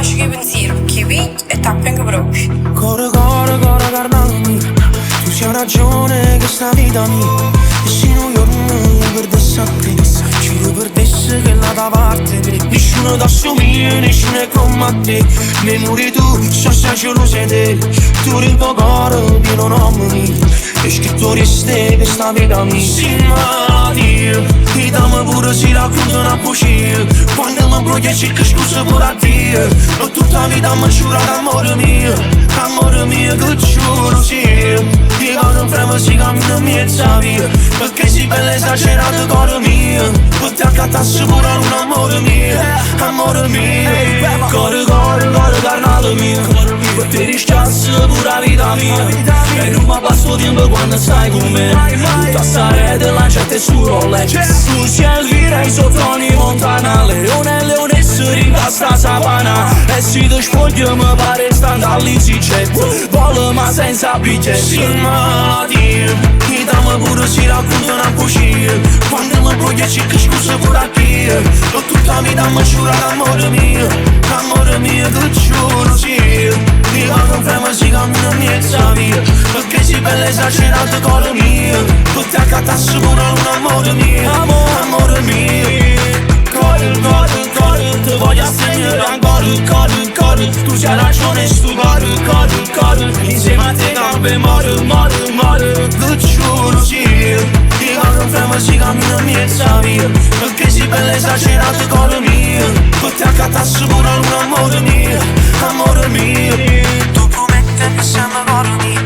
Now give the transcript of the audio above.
lascio che pensiero, che vedi e tapping proprio. Corre, carnale mio, tu c'hai ragione che sta vita mia. E se non io perdessi a te, se io perdessi che la da parte te, nessuno t'assomiglia, nessuno è come te. Ne muri tu, so se ce lo sei te. Tu il tuo cuore pieno nome mio, e scritto di ste per sta vita mia. Sì, malattia, e dammi pure si raccontano a bugie. Quando mi broglia cerco scusa pure a Dio. E tutta la vita mi giura l'amore mio, amore mio che giuro sì. Io non fremo si cammino mezza via, perché si bella esagerata cuore mio. Per te accattassi pure un amore mio, amore mio. Cuore, carnale mio, per te rischiassi pure la vita mia. E non mi passo tempo quando stai con me. Tutta sta rete la gente su Rolex. Tu sei il virei sotto ogni montana. Leone si ringasta savana. E se ti spoglio mi pare stando all'EasyJet. Volo ma senza biglietto. Sì, malattia, mi dammi pure si raccontano a bugie. Quando mi voglio cerco scusa pure a Dio. E tutta la vita mi giura l'amore mio, amore mio che giuro sì. Io non fremo si cammino mezza via, perché si bella esagerata cuore mio. Per te accattassi pure un amore mio, amore mio. Cuore, ti voglio assegnare ancora, cuore. Tu c'hai ragione sto cuore, insieme a te campo muore, che giuro sì. Io non fremo si cammino mezza via, perché si bella esagerata cuore mio. Per te accattassi pure un amore mio, amore mio. Tu prometti che siamo cuore mio,